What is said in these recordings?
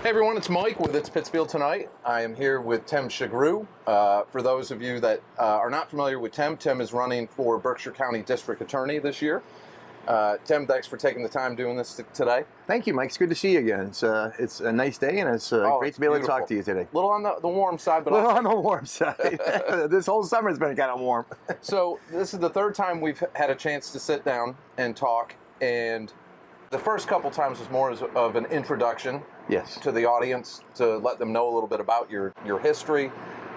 Hey everyone, it's Mike with It's Pittsfield Tonight. I am here with Tim Shugrue. For those of you that are not familiar with Tim, Tim is running for Berkshire County District Attorney this year. Tim, thanks for taking the time doing this today. Thank you, Mike. It's good to see you again. It's a nice day, and it's great to be able to talk to you today. A little on the warm side, but a little on the warm side. This whole summer has been kind of warm. So this is the third time we've had a chance to sit down and talk, and the first couple times was more of an introduction to the audience to let them know a little bit about your history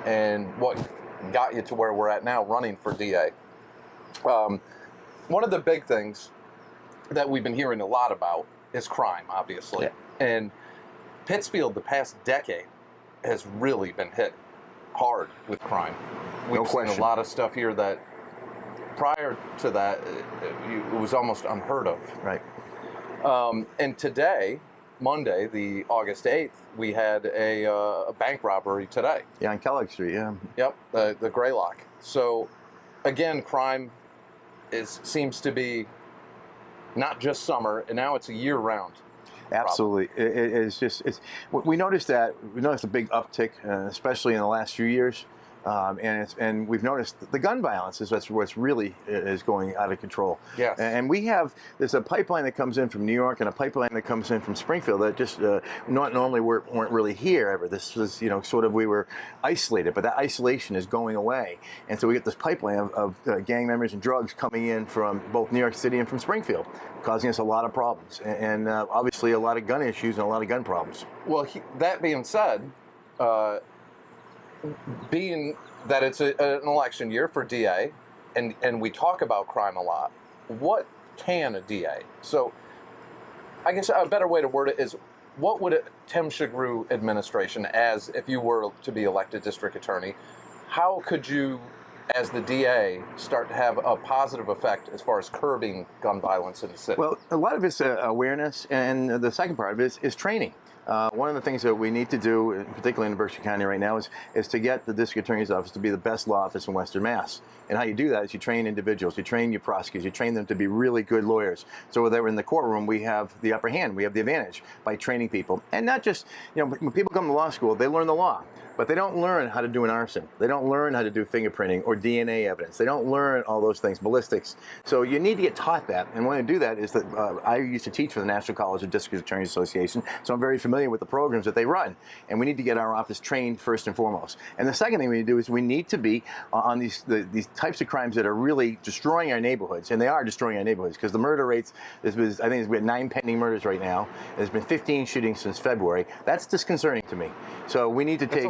and what got you to where we're at now running for DA. One of the big things that we've been hearing a lot about is crime, obviously. Yeah. And Pittsfield, the past decade, has really been hit hard with crime. We've seen a lot of stuff here that prior to that, it was almost unheard of. Right. And today, Monday, the August 8th, we had a bank robbery today. Yeah, on Kellogg Street, yeah. Yep, the Greylock. So, again, crime seems to be not just summer, and now it's a year-round. Absolutely, we noticed a big uptick, especially in the last few years. And we've noticed the gun violence is what's really is going out of control. Yes. And there's a pipeline that comes in from New York and a pipeline that comes in from Springfield that just not normally weren't really here ever. This was, sort of we were isolated, but that isolation is going away. And so we get this pipeline of gang members and drugs coming in from both New York City and from Springfield, causing us a lot of problems. And obviously a lot of gun issues and a lot of gun problems. Well, that being said, being that it's an election year for DA, and we talk about crime a lot, what can a DA? So I guess a better way to word it is, what would a Tim Shugrue administration, as if you were to be elected district attorney, how could you, as the DA, start to have a positive effect as far as curbing gun violence in the city? Well, a lot of it's awareness, and the second part of it is training. One of the things that we need to do, particularly in Berkshire County right now, is to get the district attorney's office to be the best law office in Western Mass. And how you do that is you train individuals, you train your prosecutors, you train them to be really good lawyers. So whether in the courtroom, we have the upper hand, we have the advantage by training people. And not just, when people come to law school, they learn the law. But they don't learn how to do an arson. They don't learn how to do fingerprinting or DNA evidence. They don't learn all those things, ballistics. So you need to get taught that. And one way to do that is that I used to teach for the National College of District Attorneys Association, so I'm very familiar with the programs that they run. And we need to get our office trained first and foremost. And the second thing we need to do is we need to be on these types of crimes that are really destroying our neighborhoods. And they are destroying our neighborhoods because the murder rates, I think we have 9 pending murders right now. There's been 15 shootings since February. That's disconcerting to me. So we need to take...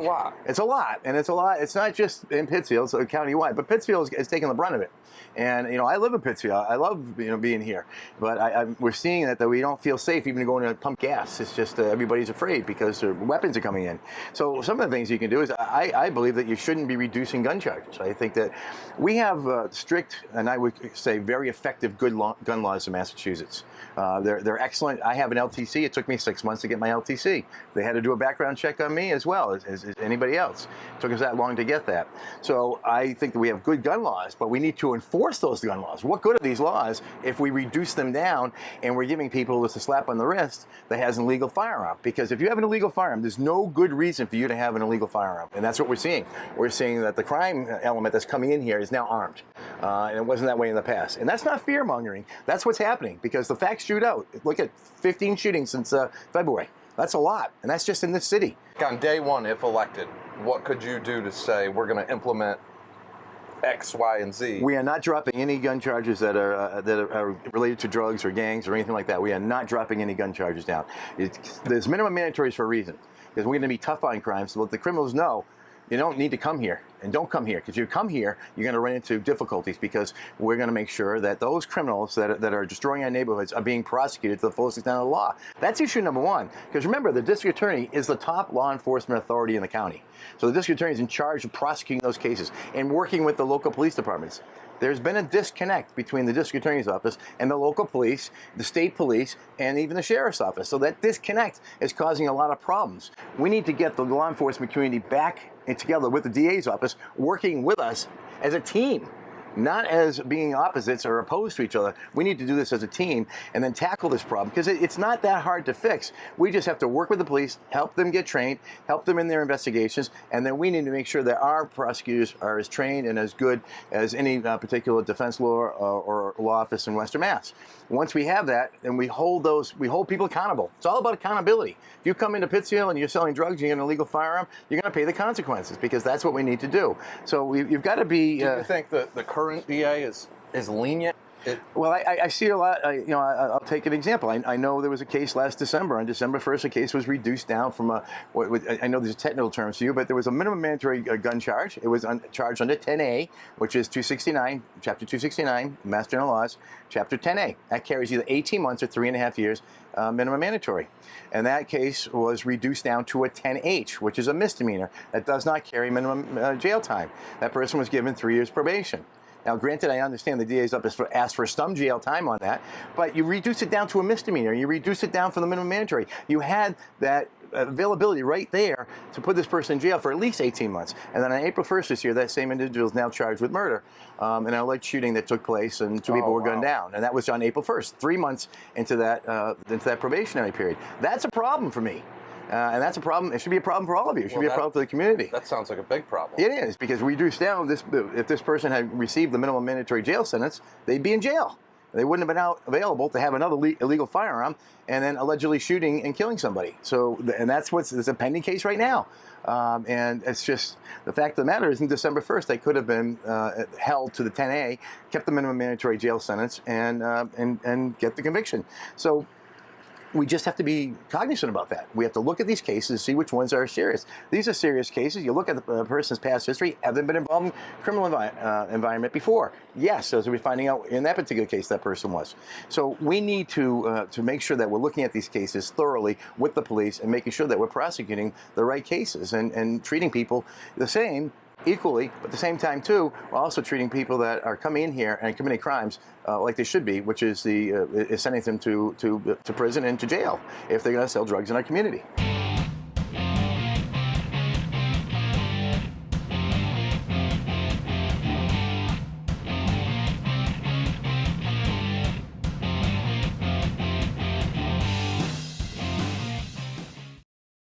It's a lot, and it's a lot. It's not just in Pittsfield, so county-wide, but Pittsfield is taking the brunt of it. And I live in Pittsfield. I love being here, but we're seeing that we don't feel safe even going to pump gas. It's just everybody's afraid because weapons are coming in. So some of the things you can do is I believe that you shouldn't be reducing gun charges. I think that we have strict, and I would say very effective gun laws in Massachusetts. They're excellent. I have an LTC. It took me 6 months to get my LTC. They had to do a background check on me as well as anybody else. It took us that long to get that. So I think that we have good gun laws, but we need to enforce those gun laws. What good are these laws if we reduce them down and we're giving people just a slap on the wrist that has an illegal firearm? Because if you have an illegal firearm, there's no good reason for you to have an illegal firearm. And that's what we're seeing. We're seeing that the crime element that's coming in here is now armed. And it wasn't that way in the past. And that's not fear-mongering. That's what's happening because the facts shoot out. Look at 15 shootings since February. That's a lot. And that's just in this city. On day one, if elected, what could you do to say we're going to implement X, Y, and Z? We are not dropping any gun charges that are related to drugs or gangs or anything like that. We are not dropping any gun charges down. There's minimum mandatories for a reason because we're going to be tough on crime. So let the criminals know you don't need to come here, and don't come here, because if you come here, you're going to run into difficulties because we're going to make sure that those criminals that are destroying our neighborhoods are being prosecuted to the fullest extent of the law. That's issue number one, because remember, the district attorney is the top law enforcement authority in the county. So the district attorney is in charge of prosecuting those cases and working with the local police departments. There's been a disconnect between the district attorney's office and the local police, the state police, and even the sheriff's office. So that disconnect is causing a lot of problems. We need to get the law enforcement community back together with the DA's office, working with us as a team. not as being opposites or opposed to each other. We need to do this as a team and then tackle this problem, because it's not that hard to fix. We just have to work with the police, help them get trained, help them in their investigations, and then we need to make sure that our prosecutors are as trained and as good as any particular defense law or law office in Western Mass. Once we have that, then we hold people accountable. It's all about accountability. If you come into Pittsfield and you're selling drugs, you get an illegal firearm, you're going to pay the consequences, because that's what we need to do. So you've got to be. Do you think that the current DA is lenient? Well, I see a lot. I'll take an example. I know there was a case last December. On December 1st, a case was reduced down from I know there's technical terms to you, but there was a minimum mandatory gun charge. It was charged under 10A, which is 269, Chapter 269, Mass General Laws, Chapter 10A. That carries either 18 months or 3.5 years minimum mandatory. And that case was reduced down to a 10H, which is a misdemeanor that does not carry minimum jail time. That person was given 3 years probation. Now, granted, I understand the DA's office asked for some jail time on that, but you reduce it down to a misdemeanor. You reduce it down from the minimum mandatory. You had that availability right there to put this person in jail for at least 18 months. And then on April 1st this year, that same individual is now charged with murder in an alleged shooting that took place, and 2 people were gunned down. And that was on April 1st, 3 months into that probationary period. That's a problem for me. And that's a problem. It should be a problem for all of you. It should be a problem for the community. That sounds like a big problem. It is, because we reduce down this. If this person had received the minimum mandatory jail sentence, they'd be in jail. They wouldn't have been available to have another illegal firearm and then allegedly shooting and killing somebody. So, and that's it's a pending case right now. And it's just, the fact of the matter is, in December 1st, they could have been held to the 10A, kept the minimum mandatory jail sentence, and get the conviction. So we just have to be cognizant about that. We have to look at these cases, see which ones are serious. These are serious cases. You look at the person's past history. Have they been involved in criminal environment before? Yes, as we're finding out in that particular case, that person was. So we need to make sure that we're looking at these cases thoroughly with the police and making sure that we're prosecuting the right cases and treating people the same, equally, but at the same time too, we're also treating people that are coming in here and committing crimes like they should be, which is sending them to prison and to jail if they're going to sell drugs in our community.